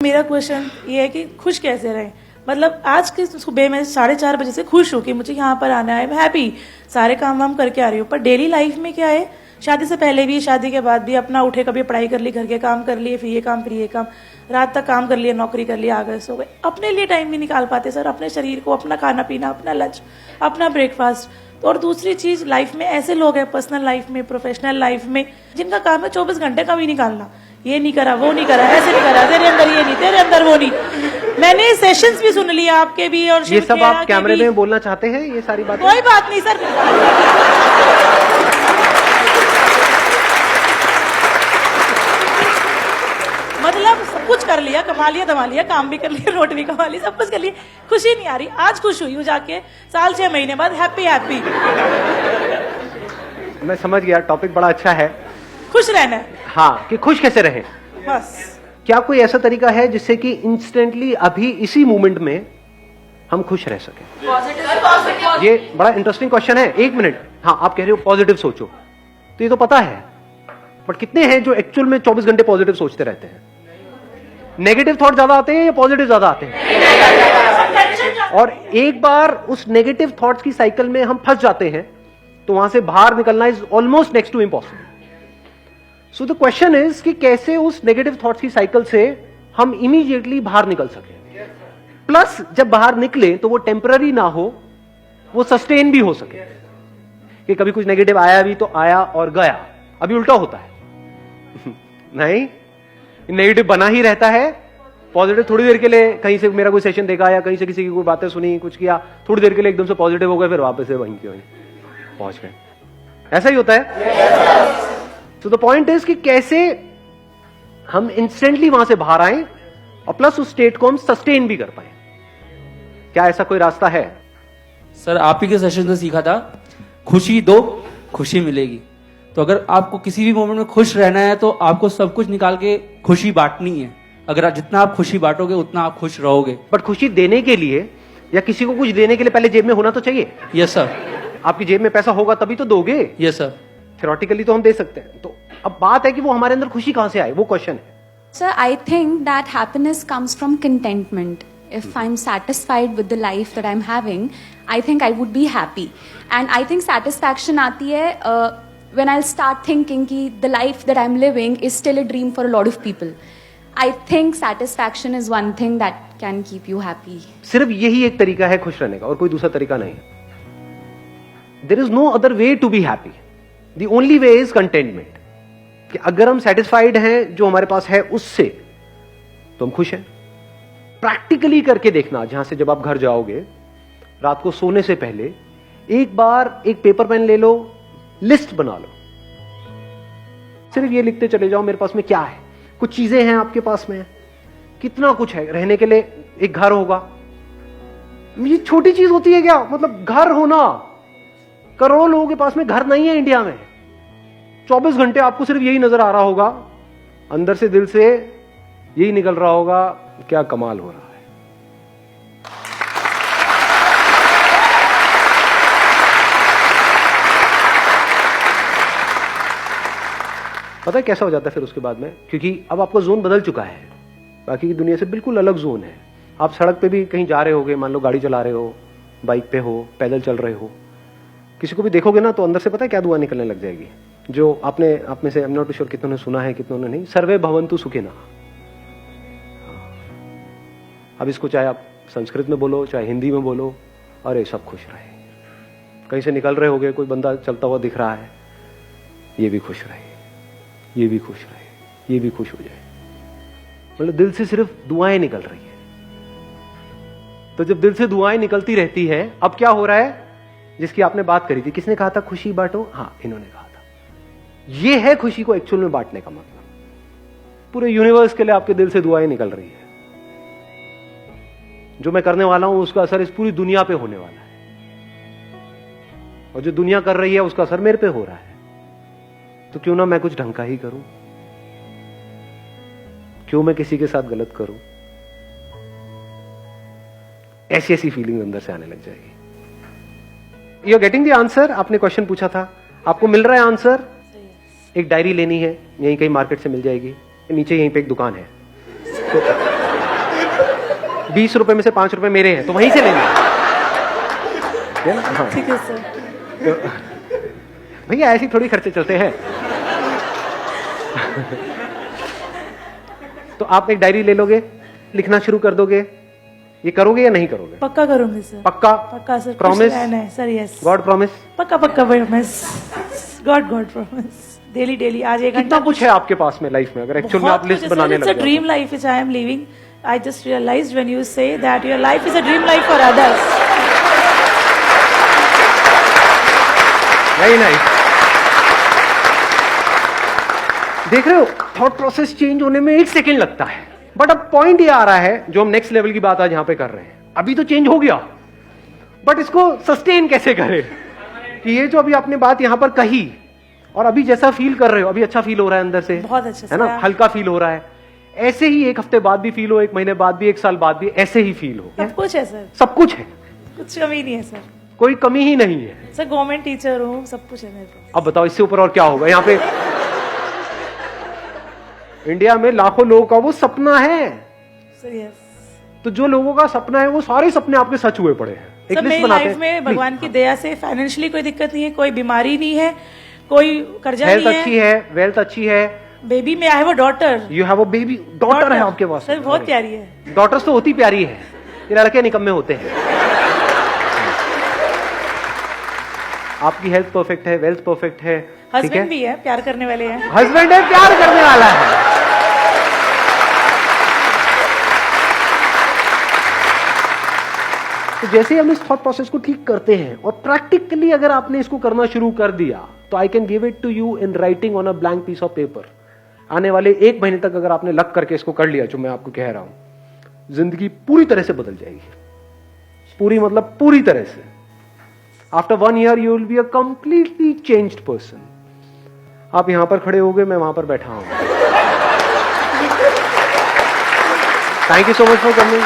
मेरा क्वेश्चन ये है कि खुश कैसे रहें। मतलब आज की सुबह मैं 4:30 बजे से खुश हूँ कि मुझे यहाँ पर आना है, हैप्पी, सारे काम वाम करके आ रही हूँ। पर डेली लाइफ में क्या है, शादी से पहले भी शादी के बाद भी अपना उठे, कभी पढ़ाई कर ली, घर के काम कर लिए, फिर ये काम, रात तक काम कर लिया, नौकरी कर लिया, आ गए, सो गए। अपने लिए टाइम नहीं निकाल पाते सर, अपने शरीर को, अपना खाना पीना, अपना लंच, अपना ब्रेकफास्ट। तो और दूसरी चीज, लाइफ में ऐसे लोग हैं, पर्सनल लाइफ में, प्रोफेशनल लाइफ में, जिनका काम है 24 घंटे का भी निकालना, ये नहीं करा, वो नहीं करा, ऐसे नहीं करा, तेरे अंदर ये नहीं, तेरे अंदर वो नहीं। मैंने सेशंस भी सुन लिया आपके भी, और ये सब आप कैमरे में बोलना चाहते हैं, ये सारी बातें? कोई बात नहीं सर, मतलब सब कुछ कर लिया, कमा लिया, दमा लिया, काम भी कर लिया, रोटी भी कमा ली, सब कुछ कर लिया, खुशी नहीं आ रही। आज खुश हुई हूँ जाके, साल 6 महीने बाद, हैप्पी। मैं समझ गया, टॉपिक बड़ा अच्छा है, खुश रहना है। हाँ, कि खुश कैसे रहें। बस क्या कोई ऐसा तरीका है जिससे कि इंस्टेंटली अभी इसी मोमेंट में हम खुश रह सकें? ये बड़ा इंटरेस्टिंग क्वेश्चन है। 1 मिनट, हाँ, आप कह रहे हो पॉजिटिव सोचो, तो ये तो पता है, बट कितने हैं जो एक्चुअल में 24 घंटे पॉजिटिव सोचते रहते हैं? नेगेटिव थॉट ज्यादा आते हैं या पॉजिटिव ज्यादा आते हैं? और एक बार उस नेगेटिव थॉट्स की साइकिल में हम फंस जाते हैं तो वहां से बाहर निकलना is almost next to impossible. So the question is कि कैसे उस नेगेटिव थॉट्स की साइकिल से हम इमीडिएटली बाहर निकल सके, प्लस जब बाहर निकले तो वो टेम्पररी ना हो, वो सस्टेन भी हो सके। कि कभी कुछ नेगेटिव आया भी तो आया और गया, अभी उल्टा होता है नहीं, नेगेटिव बना ही रहता है। पॉजिटिव थोड़ी देर के लिए, कहीं से मेरा कोई सेशन देखा या कहीं से किसी की कोई बातें सुनी, कुछ किया, थोड़ी देर के लिए एकदम से पॉजिटिव हो गए, फिर वापस से वहीं के वहीं पहुंच गए। ऐसा ही होता है। सो द पॉइंट इज कि कैसे हम इंस्टेंटली वहां से बाहर आए और प्लस उस स्टेट को हम सस्टेन भी कर पाए। क्या ऐसा कोई रास्ता है? सर, आप ही के सेशन से सीखा था, खुशी दो, खुशी मिलेगी। तो अगर आपको किसी भी मोमेंट में खुश रहना है तो आपको सब कुछ निकाल के खुशी बांटनी है। अगर जितना आप खुशी बांटोगे उतना आप खुश रहोगे। बट खुशी देने के लिए या किसी को कुछ देने के लिए पहले जेब में होना तो चाहिए। Yes sir. आपकी जेब में पैसा होगा तभी तो दोगे। Yes sir. थ्योरेटिकली तो हम दे सकते हैं, तो अब बात है कि वो हमारे अंदर खुशी कहां से आए, वो क्वेश्चन है। Sir, I think that happiness comes from contentment. If I'm satisfied with the life that I'm having, I think I would be happy. And I think satisfaction आती है when I'll start thinking कि the life that I'm living is still a dream for a lot of people. I think satisfaction is one thing that can keep you happy. सिर्फ यही एक तरीका है खुश रहने का और कोई दूसरा तरीका नहीं है। There is no other way to be happy. The only way is contentment. कि अगर हम सेटिस्फाइड हैं जो हमारे पास है उससे, तो हम खुश हैं। प्रैक्टिकली करके देखना, जहां से जब आप घर जाओगे रात को सोने से पहले एक बार एक पेपर पेन ले लो, लिस्ट बना लो, सिर्फ ये लिखते चले जाओ मेरे पास में क्या है। कुछ चीजें हैं आपके पास में, कितना कुछ है। रहने के लिए एक घर होगा, ये छोटी चीज होती है क्या? मतलब घर होना, करोड़ों लोगों के पास में घर नहीं है इंडिया में। 24 घंटे आपको सिर्फ यही नजर आ रहा होगा, अंदर से दिल से यही निकल रहा होगा, क्या कमाल हो रहा है। पता है कैसा हो जाता है फिर उसके बाद में? क्योंकि अब आपका जोन बदल चुका है, बाकी की दुनिया से बिल्कुल अलग जोन है। आप सड़क पे भी कहीं जा रहे होगे, मान लो गाड़ी चला रहे हो, बाइक पे हो, पैदल चल रहे हो, किसी को भी देखोगे ना तो अंदर से पता है क्या दुआ निकलने लग जाएगी, जो आपने आप में से, आई एम नॉट श्योर कितनों ने सुना है कितनों ने नहीं, सर्वे भवन्तु सुखिनः। अब इसको चाहे आप संस्कृत में बोलो चाहे हिंदी में बोलो, अरे सब खुश रहे। कहीं से निकल रहे होगे, कोई बंदा चलता हुआ दिख रहा है, ये भी खुश रहे, ये भी खुश रहे, ये भी खुश हो जाए। मतलब दिल से सिर्फ दुआएं निकल रही है। तो जब दिल से दुआएं निकलती रहती है, अब क्या हो रहा है? जिसकी आपने बात करी थी, किसने कहा था खुशी बांटो? हाँ, इन्होंने कहा था। ये है खुशी को एक्चुअल में बांटने का मतलब। पूरे यूनिवर्स के लिए आपके दिल से दुआएं निकल रही है। जो मैं करने वाला हूं उसका असर इस पूरी दुनिया पे होने वाला है, और जो दुनिया कर रही है उसका असर मेरे पे हो रहा है। तो क्यों ना मैं कुछ ढंग का ही करूं, क्यों मैं किसी के साथ गलत करूं? ऐसी ऐसी फीलिंग अंदर से आने लग जाएगी। You are getting the answer? आपने क्वेश्चन पूछा था, आपको मिल रहा है आंसर। एक डायरी लेनी है, यहीं कहीं मार्केट से मिल जाएगी, नीचे यहीं पे एक दुकान है। 20 रुपए में से 5 रुपए मेरे हैं, तो वहीं से लेना है ना? हाँ। ठीक है सर। तो भैया ऐसे थोड़ी खर्चे चलते हैं। तो आप एक डायरी ले लोगे, लिखना शुरू कर दोगे, ये करोगे या नहीं करोगे? पक्का करूंगी सर। पक्का? पक्का सर। Promise? है सर। यस। God promise? पक्का पक्का promise. God promise. Daily daily आज 1 कितना घंटा कुछ है आपके पास में लाइफ में, अगर एक्चुअल में आप लिस्ट बनाने लग इट्स अ ड्रीम जाओ? Life which I am living. I just realised when you say that your life is a dream life for others. Very nice. देख रहे हो, थॉट प्रोसेस चेंज होने में 1 सेकेंड लगता है, बट अब पॉइंट ये आ रहा है जो हम नेक्स्ट लेवल की बात आज यहां पे कर रहे हैं। अभी तो चेंज हो गया, बट इसको सस्टेन कैसे करें कि ये जो अभी आपने बात यहां पर कही और अभी जैसा फील कर रहे हो, अभी अच्छा फील हो रहा है अंदर से, बहुत अच्छा है ना, सर। हल्का फील हो रहा है, ऐसे ही 1 हफ्ते बाद भी फील हो, 1 महीने बाद भी, 1 साल बाद भी ऐसे ही फील हो। सब कुछ है सर, सब कुछ है, कुछ कमी नहीं है सर। कोई कमी ही नहीं है सर गवर्नमेंट टीचर हूँ, सब कुछ है मेरे पास। अब बताओ इससे ऊपर और क्या होगा? यहाँ पे इंडिया में लाखों लोगों का वो सपना है, सर यस। तो जो लोगों का सपना है वो सारे सपने आपके सच हुए पड़े हैं। एक सर लिस्ट मेरी बनाते लाइफ हैं। में भगवान की दया से फाइनेंशियली कोई दिक्कत नहीं है, कोई बीमारी नहीं है, कोई कर्जा हेल्थ नहीं अच्छी है। है, वेल्थ अच्छी है, बेबी में I have a daughter. You have a baby, daughter है आपके पास। सर बहुत प्यारी है। डॉटर्स तो होती प्यारी है, ये लड़के निकम्मे होते हैं। आपकी हेल्थ परफेक्ट है, वेल्थ परफेक्ट है, ठीक है, हस्बैंड भी है, प्यार करने वाले हैं। हस्बैंड है, प्यार करने वाला है। तो जैसे ही हम इस थॉट प्रोसेस को ठीक करते हैं और प्रैक्टिकली अगर आपने इसको करना शुरू कर दिया, तो I can give it to you in writing on a blank piece of paper. आने वाले 1 महीने तक अगर आपने लग करके इसको कर लिया, जो मैं आपको कह रहा हूं, जिंदगी पूरी तरह से बदल जाएगी। पूरी मतलब पूरी तरह से। After 1 year you will be a completely changed person. आप यहां पर खड़े हो गए, मैं वहां पर बैठा हूं। Thank you so much for coming.